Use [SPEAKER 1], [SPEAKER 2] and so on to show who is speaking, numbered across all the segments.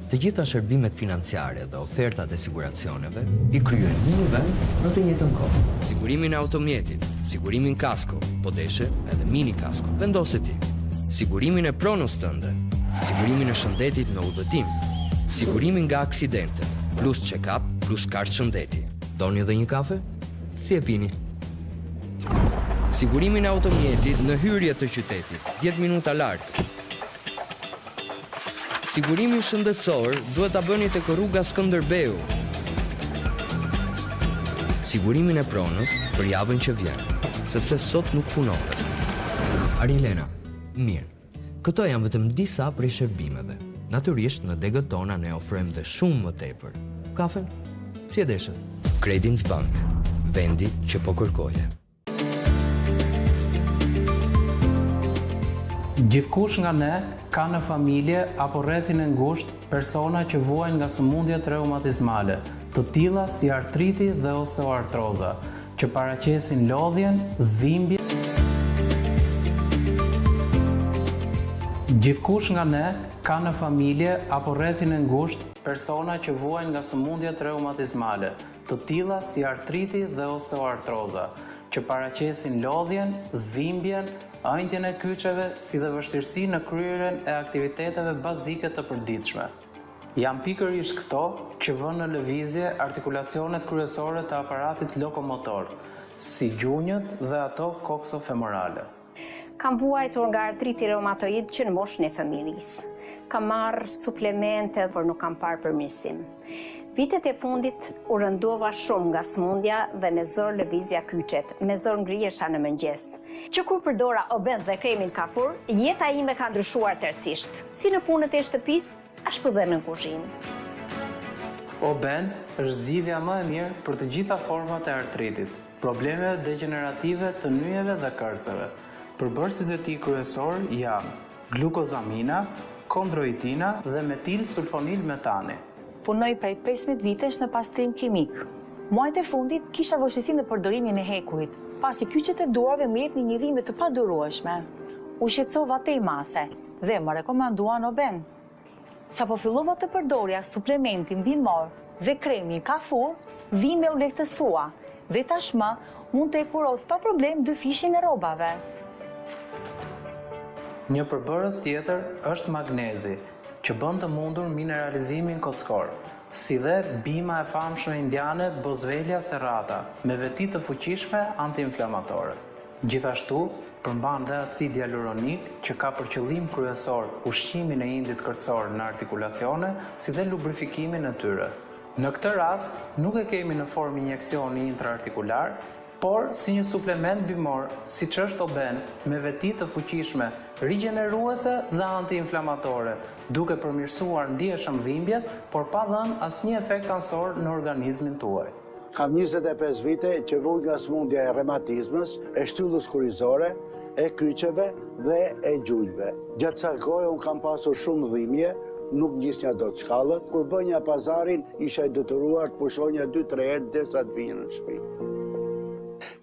[SPEAKER 1] Të gjitha shërbimet financiare dhe ofertat e siguracioneve i kryejnë në një vend në të njëjtën kohë. Sigurimin e automjetit, sigurimin kasko, po deshe edhe mini kasko, vendose ti. Sigurimin e pronës tënde, sigurimin e shëndetit në udhëtim, sigurimin nga aksidentet, plus check-up, plus kartë shëndeti. Doni edhe një kafe? Si e pini? Sigurimin e automjetit në hyrje të qytetit, 10 minuta larg. Sigurimin shëndetësor duhet ta bëni tek rruga Skënderbeu. Sigurimin e pronës për javën që vjen, sepse sot nuk punohet. Arielena, mirë. Këto janë vetëm disa prej shërbimeve. Natyrisht në degët tona ne ofrojmë dhe shumë më tepër. Kafen? Si e deshet? Credins Bank, vendi që po kërkoje.
[SPEAKER 2] Gjithkush nga ne ka në familje apo rrethin e ngushtë persona që vuajnë nga sëmundjet reumatizmale, të tilla si artriti dhe osteoartroza, që paraqesin lodhjen, dhimbje. Gjithkush nga ne ka në familje apo rrethin e ngushtë persona që vuajnë nga sëmundjet reumatizmale, të tilla si artriti dhe osteoartroza, që paraqesin lodhjen, dhimbjen, ajntjen e kyçeve, si dhe vështirësi në kryerjen e aktiviteteve bazike të përditshme. Janë pikërisht këto që vënë në lëvizje artikulacionet kryesore të aparatit lokomotor, si gjunjët dhe ato koksofemorale.
[SPEAKER 3] Kam vuajtur nga artriti reumatoid që në moshën e familjes. Kam marrë suplemente, por nuk kam parë përmirësim. Vitet e fundit u rëndova shumë nga smundja dhe me zor lëvizja kyçet, me zor ngriesha në mëngjes. Që kur përdora Oben dhe kremin kafur, jeta ime ka ndryshuar tërësisht, si në punët e shtëpisë, ashtu dhe në kuzhinë.
[SPEAKER 2] Oben është zgjidhja më e mirë për të gjitha format e artritit, problemeve degenerative të nyjeve dhe kërceve. Përbërësit e tij kryesor janë glukozamina, kondroitina dhe metilsulfonil metani.
[SPEAKER 4] Punoj prej 15 vitesh në pastrim kimik. Muajt e fundit kisha vështirësi në përdorimin e hekurit, pasi kyçet e duarve më jepnin një dhimbje të padurueshme. U shqetësova tej mase dhe më rekomanduan Oben. Sapo fillova të përdorja suplementin bimor dhe kremin kafur, dhimbja u lehtësua dhe tashmë mund të ekuros pa problem 2 fishin e rrobave.
[SPEAKER 2] Një përbërës tjetër është magnezi, që bën të mundur mineralizimin kockor, si dhe bima e famshme indiane Boswellia serrata, me veti të fuqishme antiinflamatore. Gjithashtu, përmban dhe acid hyaluronik që ka për qëllim kryesor ushqimin e indit kërcor në artikulacione, si dhe lubrifikimin e tyre. Në këtë rast, nuk e kemi në formë injeksioni intraartikular, por si një suplement bimor, siç është Oben, me veti të fuqishme, rigjeneruese dhe antiinflamatore, duke përmirësuar ndjeshëm dhimbjet, por pa dhënë asnjë efekt ansor në organizmin tuaj.
[SPEAKER 5] Kam 25 vite që vuaj nga smundja e reumatizmës, e shtyllës kurizore, e kyçeve dhe e gjunjëve. Gjatë kësaj kohe unë kam pasur shumë dhimbje, nuk gjisnja dot shkallët. Kur bënja pazarin, isha i detyruar të pushonja 2-3 herë derisa të vinja në shtëpi.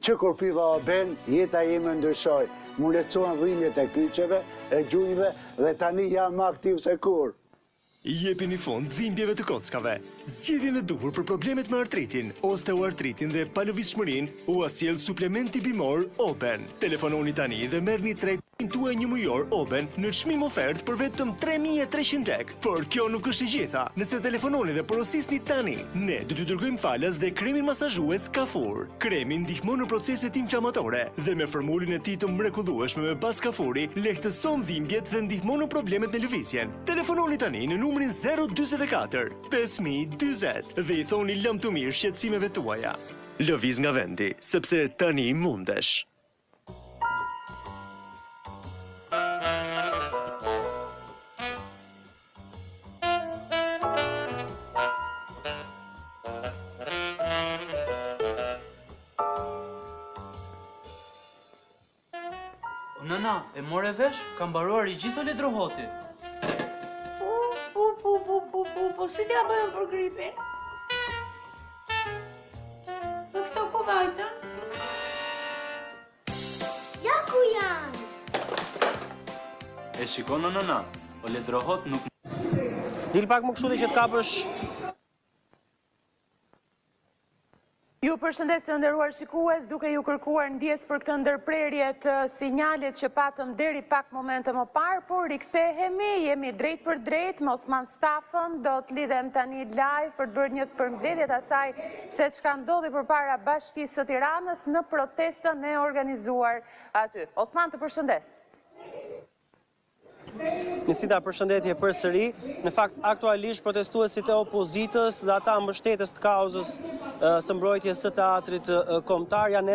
[SPEAKER 5] Që kur piva Oben, jeta ime ndryshoi. Mu lecuan dhimbjet e kyçeve, e gjunjëve dhe tani jam më aktiv se kur.
[SPEAKER 6] Jepini fond dhimbjeve të kockave. Zgjidhjen e duhur për problemet me artritin, osteoartritin dhe palëvizshmërinë u sjell suplementi bimor Oben. Telefononi tani dhe merrni trajtimin tuaj një mujor Oben në çmim ofertë për vetëm 3300 lekë. Por kjo nuk është e gjitha. Nëse telefononi dhe porosisni tani, ne do t'ju dërgojmë falas dhe kremin masazhues Kafur. Kremi ndihmon në proceset inflamatore dhe me formulën e tij të mrekullueshme me bazë kafuri lehtëson dhimbjet dhe ndihmon në problemet me lëvizjen. Telefononi tani në numrin 044 5040 dhe i thoni lëm të mirë shqetësimeve tuaja. Lëviz nga vendi, sepse tani mundesh.
[SPEAKER 7] Nëna, e more vesh, kam mbaruar i gjithë eledrohoti.
[SPEAKER 8] Po si t'ja bëjmë për gripin? Për këto ku vajtën? Ja ku janë!
[SPEAKER 7] E shikon nëna, eledrohot nuk...
[SPEAKER 9] Dil pak më kështu dhe që të kapësh.
[SPEAKER 10] Ju përshëndes të nderuar shikues, duke ju kërkuar ndjes për këtë ndërprerje të sinjalit që patëm deri pak momente më parë, por rikthehemi, jemi drejt për drejt me Osman Stafën, do të lidhem tani live për të bërë një përmbledhje të asaj se çka ndodhi përpara Bashkisë së Tiranës në protestën e organizuar aty. Osman, të përshëndes.
[SPEAKER 9] Nisida, përshëndetje përsëri. Në fakt, aktualisht protestuesit e opozitës dhe ata mbështetës të kauzës së mbrojtjes së teatrit kombëtar janë